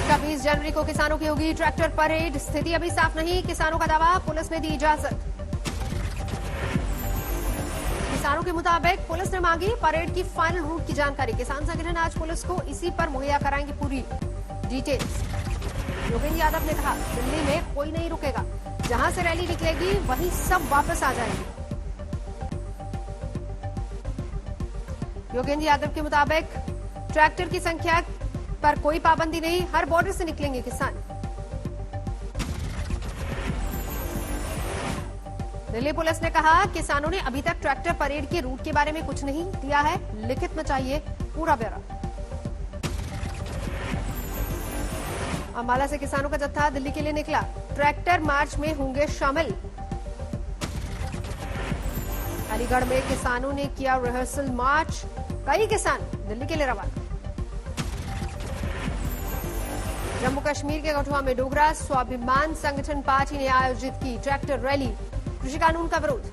26 जनवरी को किसानों की होगी ट्रैक्टर परेड। स्थिति अभी साफ नहीं, किसानों का दावा, पुलिस ने दी इजाजत। किसानों के मुताबिक पुलिस ने मांगी परेड की फाइनल रूट की जानकारी। किसान संगठन आज पुलिस को इसी पर मुहैया कराएंगे पूरी डिटेल्स। योगेंद्र यादव ने कहा दिल्ली में कोई नहीं रुकेगा, जहां से रैली निकलेगी वहीं सब वापस आ जाएंगे। योगेंद्र यादव के मुताबिक ट्रैक्टर की संख्या पर कोई पाबंदी नहीं, हर बॉर्डर से निकलेंगे किसान। दिल्ली पुलिस ने कहा किसानों ने अभी तक ट्रैक्टर परेड के रूट के बारे में कुछ नहीं दिया है, लिखित में चाहिए पूरा ब्यौरा। अंबाला से किसानों का जत्था दिल्ली के लिए निकला, ट्रैक्टर मार्च में होंगे शामिल। अलीगढ़ में किसानों ने किया रिहर्सल मार्च, कई किसान दिल्ली के लिए रवाना। जम्मू कश्मीर के कठुआ में डोगरा स्वाभिमान संगठन पार्टी ने आयोजित की ट्रैक्टर रैली, कृषि कानून का विरोध।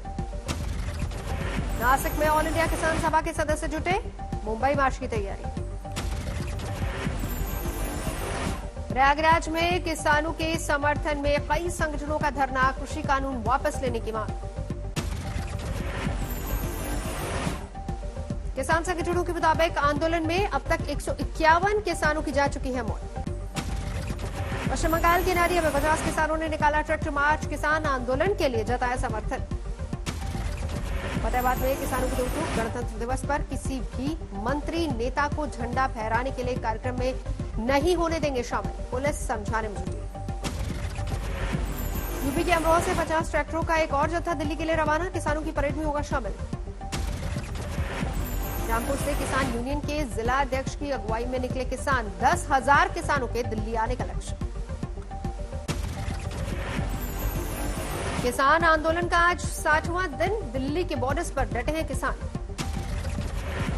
नासिक में ऑल इंडिया किसान सभा के सदस्य जुटे, मुंबई मार्च की तैयारी। प्रयागराज में किसानों के समर्थन में कई संगठनों का धरना, कृषि कानून वापस लेने की मांग। किसान संगठनों के मुताबिक आंदोलन में अब तक 151 किसानों की जा चुकी है मौत। पश्चिम बंगाल के नारिया में 50 किसानों ने निकाला ट्रैक्टर मार्च, किसान आंदोलन के लिए जताया समर्थन। फतेहाबाद में किसानों की रोक, गणतंत्र दिवस पर किसी भी मंत्री नेता को झंडा फहराने के लिए कार्यक्रम में नहीं होने देंगे शामिल, पुलिस समझाने में जुटी। यूपी के अमरोहा से 50 ट्रैक्टरों का एक और जत्था दिल्ली के लिए रवाना, किसानों की परेड में होगा शामिल। रामपुर से किसान यूनियन के जिला अध्यक्ष की अगुवाई में निकले किसान, 10,000 किसानों के दिल्ली आने का लक्ष्य। किसान आंदोलन का आज 60वां दिन, दिल्ली के बॉर्डर्स पर डटे हैं किसान।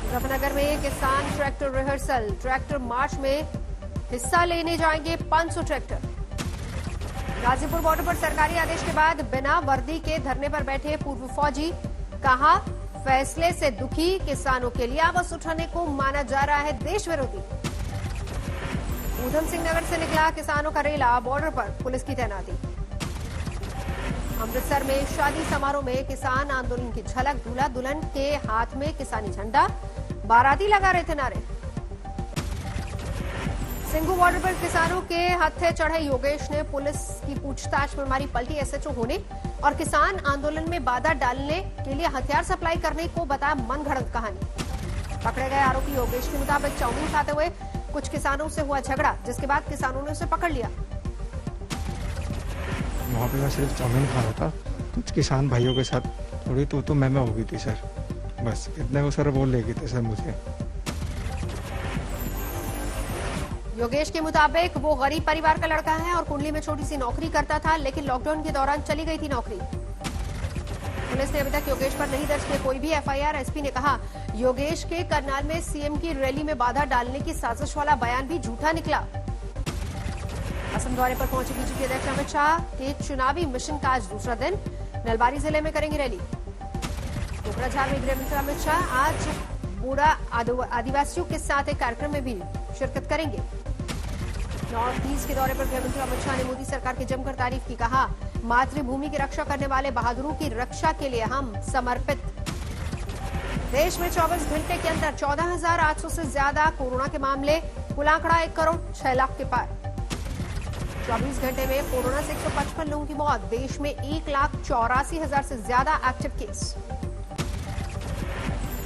मुजफ्फरनगर में किसान ट्रैक्टर रिहर्सल, ट्रैक्टर मार्च में हिस्सा लेने जाएंगे 500 ट्रैक्टर। गाजीपुर बॉर्डर पर सरकारी आदेश के बाद बिना वर्दी के धरने पर बैठे पूर्व फौजी, कहा फैसले से दुखी किसानों के लिए आवाज उठाने को माना जा रहा है देश विरोधी। ऊधम सिंह नगर से निकला किसानों का रेला, बॉर्डर पर पुलिस की तैनाती। अमृतसर में शादी समारोह में किसान आंदोलन की झलक, दूल्हा दुल्हन के हाथ में किसानी झंडा, बाराती लगा रहे थे नारे। सिंघू बॉर्डर पर किसानों के हत्थे चढ़े योगेश ने पुलिस की पूछताछ में मारी पलटी, एसएचओ होने और किसान आंदोलन में बाधा डालने के लिए हथियार सप्लाई करने को बताया मनगढ़ंत कहानी। पकड़े गए आरोपी योगेश के मुताबिक चाउमीन खाते हुए कुछ किसानों से हुआ झगड़ा, जिसके बाद किसानों ने उसे पकड़ लिया। वहाँ पे मैं सिर्फ चाउमीन खा रहा था, कुछ किसान भाइयों के साथ थोड़ी तो मैं हो गई थी सर, बस इतने को सर वो ले गए थे सर मुझे। योगेश के मुताबिक वो गरीब परिवार का लड़का है और कुंडली में छोटी सी नौकरी करता था, लेकिन लॉकडाउन के दौरान चली गई थी नौकरी। पुलिस ने अभी तक योगेश पर नहीं दर्ज किया कोई भी एफआईआर। एसपी ने कहा योगेश के करनाल में सीएम की रैली में बाधा डालने की साजिश वाला बयान भी झूठा निकला। असम दौरे पर पहुंचे बीजेपी अध्यक्ष अमित शाह के चुनावी मिशन का आज दूसरा दिन, नलबारी जिले में करेंगे रैली। कोकराझार में गृह मंत्री अमित शाह आज बूढ़ा आदिवासियों के साथ एक कार्यक्रम में भी शिरकत करेंगे। नॉर्थ ईस्ट के दौरे पर गृहमंत्री अमित शाह ने मोदी सरकार की जमकर तारीफ की, कहा मातृभूमि की रक्षा करने वाले बहादुरों की रक्षा के लिए हम समर्पित। देश में 24 घंटे के अंदर 14,800 से ज्यादा कोरोना के मामले, कुल आंकड़ा 1 करोड़ 6 लाख के पार। 24 घंटे में कोरोना से 155 लोगों की मौत, देश में 1,84,000 से ज्यादा एक्टिव केस।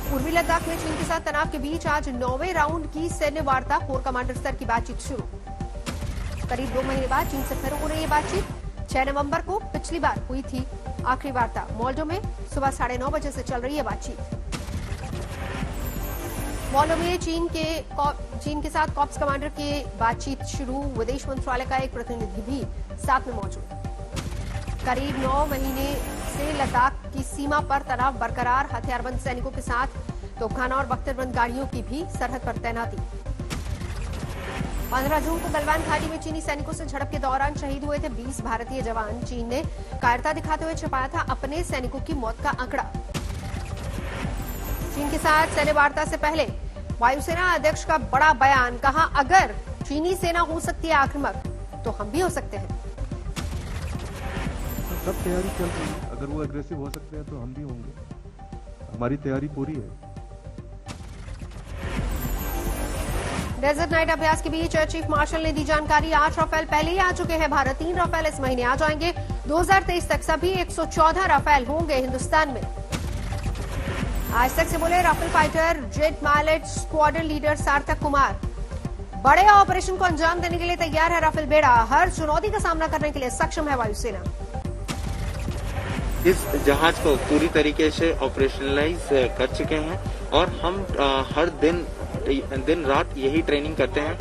पूर्वी लद्दाख में चीन के साथ तनाव के बीच आज 9वें राउंड की सैन्य वार्ता, कोर कमांडर स्तर की बातचीत शुरू। करीब 2 महीने बाद चीन से फिर हो रही है बातचीत। 6 नवंबर को पिछली बार हुई थी आखिरी वार्ता। मॉल्डो में सुबह 9:30 बजे से चल रही है बातचीत। मॉल्डो में चीन के साथ कॉप्स कमांडर की बातचीत शुरू। विदेश मंत्रालय का एक प्रतिनिधि भी साथ में मौजूद। करीब 9 महीने से लद्दाख की सीमा पर तनाव बरकरार, हथियारबंद सैनिकों के साथ तोपखाना और बख्तरबंद गाड़ियों की भी सरहद पर तैनाती। 15 जून को गलवान घाटी में चीनी सैनिकों से झड़प के दौरान शहीद हुए थे 20 भारतीय जवान। चीन ने कायरता दिखाते हुए छिपाया था अपने सैनिकों की मौत का आंकड़ा। चीन के साथ सैन्य वार्ता से पहले वायुसेना अध्यक्ष का बड़ा बयान, कहा अगर चीनी सेना हो सकती है आक्रामक, तो हम भी हो सकते हैं। सब तैयारी चल रही है, अगर वो एग्रेसिव हो सकते हैं तो हम भी होंगे, हमारी तैयारी पूरी है। डेजर्ट नाइट अभ्यास के बीच एयर चीफ मार्शल ने दी जानकारी, 8 राफेल पहले ही आ चुके हैं भारत, 3 राफेल इस महीने आ जाएंगे। 2023 तक सभी 114 राफेल होंगे हिंदुस्तान में। आज तक से बोले Rafale fighter jet mileage squadron leader Sarthak Kumar. बड़े ऑपरेशन को अंजाम देने के लिए तैयार है राफेल बेड़ा, हर चुनौती का सामना करने के लिए सक्षम है वायुसेना। इस जहाज को पूरी तरीके से ऑपरेशनलाइज कर चुके हैं और हम हर दिन रात यही ट्रेनिंग करते हैं।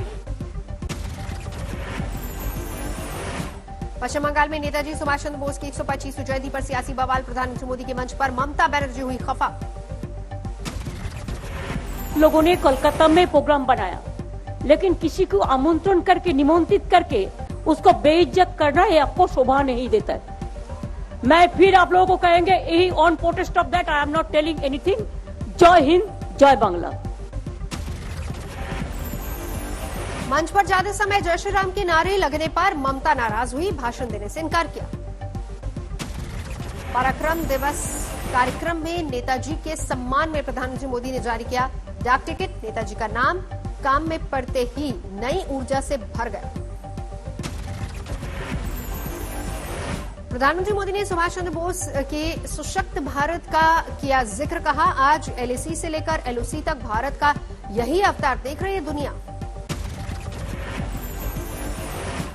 पश्चिम बंगाल में नेताजी सुभाष चंद्र बोस की 125वीं जयंती पर सियासी बवाल, प्रधानमंत्री मोदी के मंच पर ममता बनर्जी हुई खफा। लोगों ने कोलकाता में प्रोग्राम बनाया, लेकिन किसी को आमंत्रण करके निमंत्रित करके उसको बेइज्जत करना ये आपको शोभा नहीं देता है। मैं फिर आप लोगों को कहेंगे यही on protest of that I am not telling anything. जय हिंद, जय बांग्ला। मंच पर जाते समय जय श्री राम के नारे लगने पर ममता नाराज हुई, भाषण देने से इनकार किया। पराक्रम दिवस कार्यक्रम में नेताजी के सम्मान में प्रधानमंत्री मोदी ने जारी किया डाक टिकट। नेताजी का नाम काम में पड़ते ही नई ऊर्जा से भर गया। प्रधानमंत्री मोदी ने सुभाष चंद्र बोस के सशक्त भारत का किया जिक्र, कहा आज एलएसी से लेकर एलओसी तक भारत का यही अवतार देख रही है दुनिया।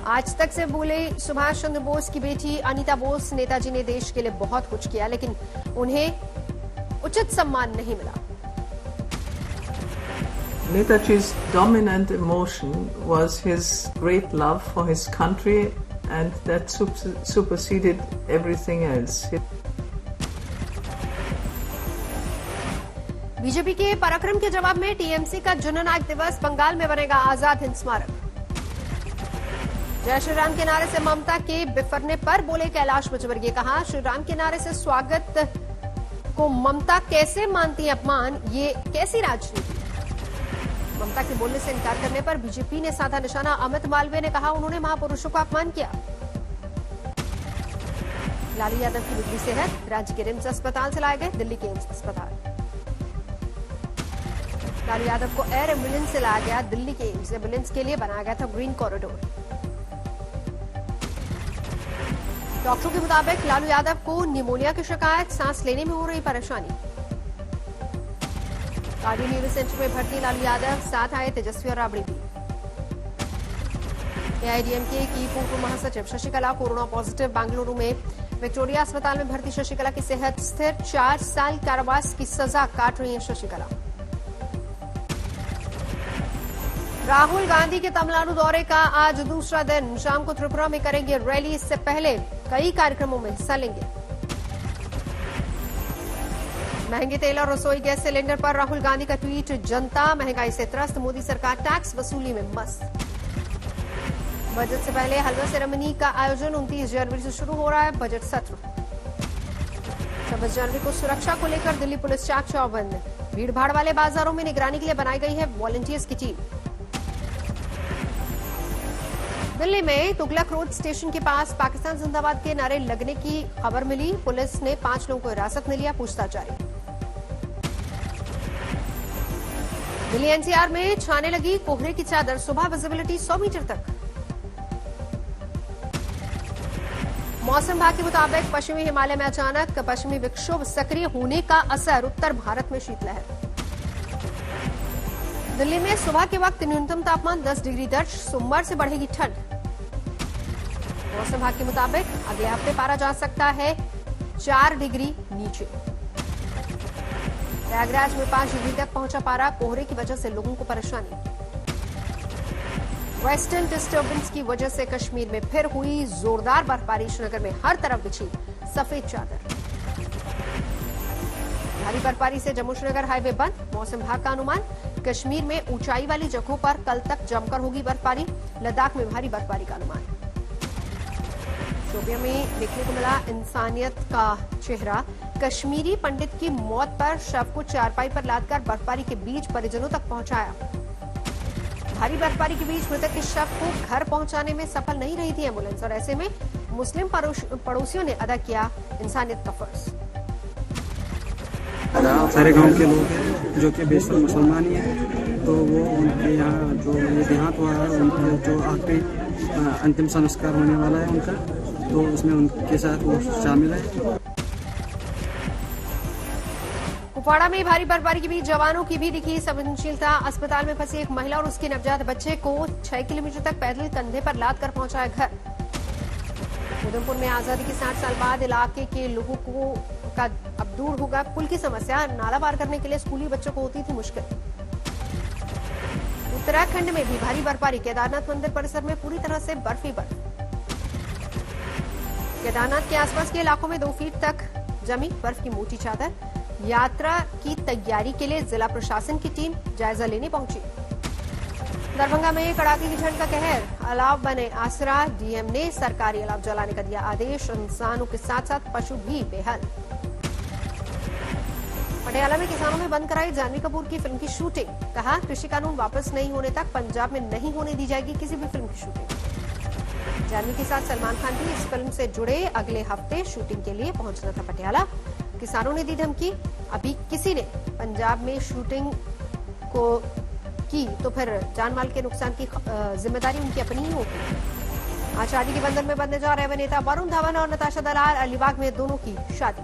आज तक से बोले सुभाष चंद्र बोस की बेटी अनीता बोस, नेताजी ने देश के लिए बहुत कुछ किया लेकिन उन्हें उचित सम्मान नहीं मिला। Netaji's dominant emotion was his great love for his country and that superseded everything else. BJP के पराक्रम के जवाब में टीएमसी का जननायक दिवस, बंगाल में बनेगा आजाद हिंद स्मारक। जय श्री राम के नारे से ममता के बिफरने पर बोले कैलाश विजयवर्गीय, कहा श्री राम के नारे से स्वागत को ममता कैसे मानती अपमान, ये कैसी राजनीति। ममता के बोलने से इनकार करने पर बीजेपी ने साधा निशाना, अमित मालवीय ने कहा उन्होंने महापुरुषों का अपमान किया। लालू यादव की बिगड़ी सेहत, राज्य के रिम्स अस्पताल से लाए गए दिल्ली के एम्स अस्पताल। लालू यादव को एयर एम्बुलेंस से लाया गया दिल्ली के एम्स, एम्बुलेंस के लिए बनाया गया था ग्रीन कॉरिडोर। डॉक्टरों के मुताबिक लालू यादव को निमोनिया की शिकायत, सांस लेने में हो रही परेशानी। कार्डियो न्यूरो सेंटर में भर्ती लालू यादव, साथ आए तेजस्वी और राबड़ी भी। एआईएडीएमके की पूर्व महासचिव शशिकला कोरोना पॉजिटिव, बेंगलुरु में विक्टोरिया अस्पताल में भर्ती शशिकला की सेहत स्थिर, 4 साल कारावास की सजा काट रही है शशिकला। राहुल गांधी के तमिलनाडु दौरे का आज दूसरा दिन, शाम को त्रिपुरा में करेंगे रैली, इससे पहले कई कार्यक्रमों में हिस्सा लेंगे। महंगे तेल और रसोई गैस सिलेंडर पर राहुल गांधी का ट्वीट, जनता महंगाई से त्रस्त, मोदी सरकार टैक्स वसूली में मस्त। बजट से पहले हलवा सेरेमनी का आयोजन 29 जनवरी से शुरू हो रहा है बजट सत्र। 26 जनवरी को सुरक्षा को लेकर दिल्ली पुलिस चाक चौबंद, भीड़ भाड़ वाले बाजारों में निगरानी के लिए बनाई गई है वॉलंटियर्स की टीम। दिल्ली में तुगलक रोड स्टेशन के पास पाकिस्तान जिंदाबाद के नारे लगने की खबर मिली, पुलिस ने 5 लोगों को हिरासत में लिया, पूछताछ जारी। दिल्ली एनसीआर में छाने लगी कोहरे की चादर, सुबह विजिबिलिटी 100 मीटर तक। मौसम विभाग के मुताबिक पश्चिमी हिमालय में अचानक पश्चिमी विक्षोभ सक्रिय होने का असर, उत्तर भारत में शीतलहर। दिल्ली में सुबह के वक्त न्यूनतम तापमान 10 डिग्री दर्ज, सोमवार से बढ़ेगी ठंड। मौसम विभाग के मुताबिक अगले हफ्ते पारा जा सकता है 4 डिग्री नीचे। प्रयागराज में 5 डिग्री तक पहुंचा पारा, कोहरे की वजह से लोगों को परेशानी। वेस्टर्न डिस्टर्बेंस की वजह से कश्मीर में फिर हुई जोरदार बर्फबारी, श्रीनगर में हर तरफ बिछी सफेद चादर। भारी बर्फबारी से जम्मू श्रीनगर हाईवे बंद, मौसम विभाग का अनुमान कश्मीर में ऊंचाई वाली जगहों पर कल तक जमकर होगी बर्फबारी, लद्दाख में भारी बर्फबारी का अनुमान। शोपियां में देखने को मिला इंसानियत का चेहरा, कश्मीरी पंडित की मौत पर शव को चारपाई पर लादकर बर्फबारी के बीच परिजनों तक पहुंचाया। भारी बर्फबारी के बीच मृतक के शव को घर पहुंचाने में सफल नहीं रही थी एम्बुलेंस और ऐसे में मुस्लिम पड़ोसियों ने अदा किया इंसानियत का फर्ज। सारे गांव के लोग हैं जो कि बेशतर मुसलमान ही हैं, तो वो उनके यहाँ जो ये देहांत हुआ है उनके जो आखिरी अंतिम संस्कार होने वाला है उनका, तो उसमें उनके साथ वो शामिल है। कुपवाड़ा में भारी बर्फबारी के बीच जवानों की भी दिखी संवेदनशीलता। अस्पताल में फंसी एक महिला और उसके नवजात बच्चे को 6 किलोमीटर तक पैदल कंधे पर लाद कर पहुंचाया घर। उधमपुर में आजादी के 60 साल बाद इलाके के लोगों को का अब दूर होगा पुल की समस्या। नाला पार करने के लिए स्कूली बच्चों को होती थी मुश्किल। उत्तराखंड में भी भारी बर्फबारी। केदारनाथ मंदिर परिसर में पूरी तरह से बर्फ ही बर्फ। केदारनाथ के आसपास के इलाकों में 2 फीट तक जमी बर्फ की मोटी चादर। यात्रा की तैयारी के लिए जिला प्रशासन की टीम जायजा लेने पहुंची। दरभंगा में कड़ाके की ठंड का कहर। अलाव बने आसरा। डीएम ने सरकारी अलाव जलाने का दिया आदेश। इंसानों के साथ साथ पशु भी बेहाल। पटियाला में किसानों में बंद कराई जानवी कपूर की फिल्म की शूटिंग। कहा कृषि कानून वापस नहीं होने तक पंजाब में नहीं होने दी जाएगी किसी भी फिल्म की शूटिंग। जानवी के साथ सलमान खान भी इस फिल्म से जुड़े अगले हफ्ते शूटिंग के लिए पहुंचना था पटियाला। किसानों ने दी धमकी। अभी किसी ने पंजाब में शूटिंग को की तो फिर जान माल के नुकसान की जिम्मेदारी उनकी अपनी ही होगी। आज शादी के बंधन में बंधने जा रहे अभिनेता वरुण धवन और नताशा दलाल। अलीबाग में दोनों की शादी।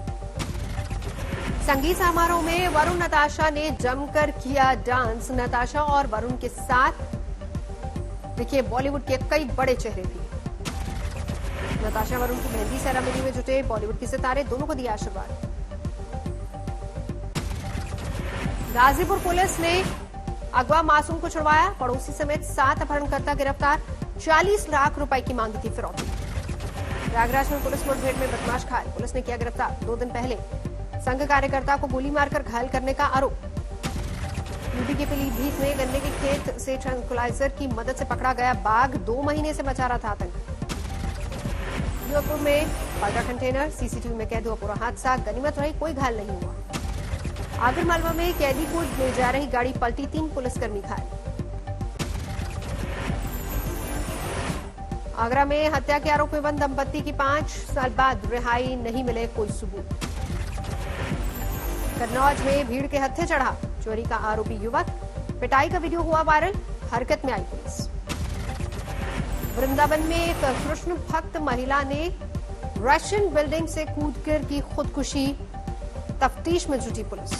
संगीत समारोह में वरुण नताशा ने जमकर किया डांस। नताशा और वरुण के साथ देखिए बॉलीवुड के कई बड़े चेहरे भी। नताशा वरुण की मेहंदी सेरेमनी में जुटे बॉलीवुड के सितारे। दोनों को दिया आशीर्वाद। गाजीपुर पुलिस ने अगवा मासूम को छुड़वाया। पड़ोसी समेत 7 अपहरणकर्ता गिरफ्तार। 40 लाख रुपए की मांगी थी फिरौती। प्रयागराज में पुलिस मुठभेड़ में बदमाश घायल। पुलिस ने किया गिरफ्तार। 2 दिन पहले संघ कार्यकर्ता को गोली मारकर घायल करने का आरोप। यूपी के पीलीभीत में गन्ने के खेत से ट्रैंक्विलाइजर की मदद से पकड़ा गया बाघ 2 महीने से मचा रहा था आतंक। जोधपुर में पलटा कंटेनर। सीसीटीवी में कैद हुआ पूरा हादसा। गनीमत रही, कोई घायल नहीं हुआ। आगर मालवा में कैदी को ले जा रही गाड़ी पलटी। 3 पुलिसकर्मी घायल। आगरा में हत्या के आरोप में बंद दंपत्ति की 5 साल बाद रिहाई। नहीं मिले कोई सबूत। कन्नौज में भीड़ के हत्थे चढ़ा चोरी का आरोपी युवक। पिटाई का वीडियो हुआ वायरल। हरकत में आई पुलिस। वृंदावन में एक कृष्ण भक्त महिला ने रशियन बिल्डिंग से कूदकर की खुदकुशी। तफ्तीश में जुटी पुलिस।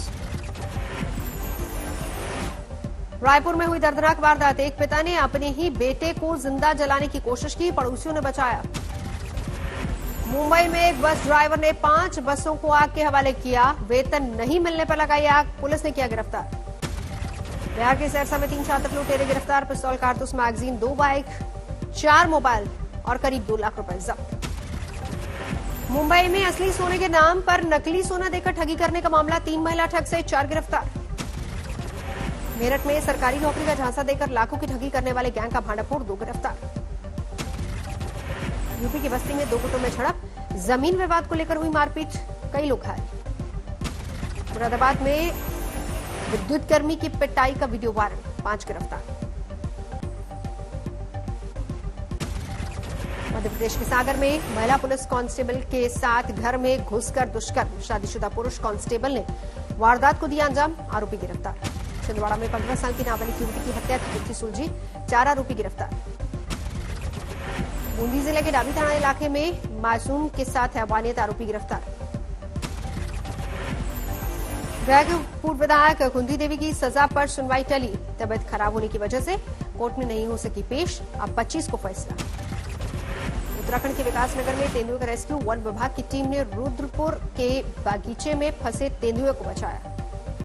रायपुर में हुई दर्दनाक वारदात। एक पिता ने अपने ही बेटे को जिंदा जलाने की कोशिश की। पड़ोसियों ने बचाया। मुंबई में एक बस ड्राइवर ने 5 बसों को आग के हवाले किया। वेतन नहीं मिलने पर लगाई आग। पुलिस ने किया गिरफ्तार। बिहार के सिरसा में 3 छात्र लुटेरे गिरफ्तार। पिस्तौल, कारतूस, मैगजीन, 2 बाइक, 4 मोबाइल और करीब 2 लाख रुपए जब्त। मुंबई में असली सोने के नाम पर नकली सोना देकर ठगी करने का मामला। 3 महिला ठग से 4 गिरफ्तार। मेरठ में सरकारी नौकरी का झांसा देकर लाखों की ठगी करने वाले गैंग का भांडाफोड़। 2 गिरफ्तार। यूपी की बस्ती में 2 गुटों में झड़प। जमीन विवाद को लेकर हुई मारपीट। कई लोग घायल। मुरादाबाद में विद्युत कर्मी की पिटाई का वीडियो वायरल। 5 गिरफ्तार। मध्य प्रदेश के सागर में महिला पुलिस कांस्टेबल के साथ घर में घुसकर दुष्कर्म। शादीशुदा पुरुष कांस्टेबल ने वारदात को दिया अंजाम। आरोपी गिरफ्तार। छिंदवाड़ा में 15 साल की नाबालिग युवती की हत्या की गुत्थी सुलझी। 4 आरोपी गिरफ्तार। बूंदी जिले के डाबी थाना इलाके में मासूम के साथ हैवानियत। आरोपी गिरफ्तार। गया के पूर्व विधायक कुंती देवी की सजा पर सुनवाई टली। तबियत खराब होने की वजह से कोर्ट में नहीं हो सकी पेश। अब 25 को फैसला। उत्तराखंड के विकासनगर में तेंदुए का रेस्क्यू। वन विभाग की टीम ने रुद्रपुर के बागीचे में फंसे तेंदुए को बचाया।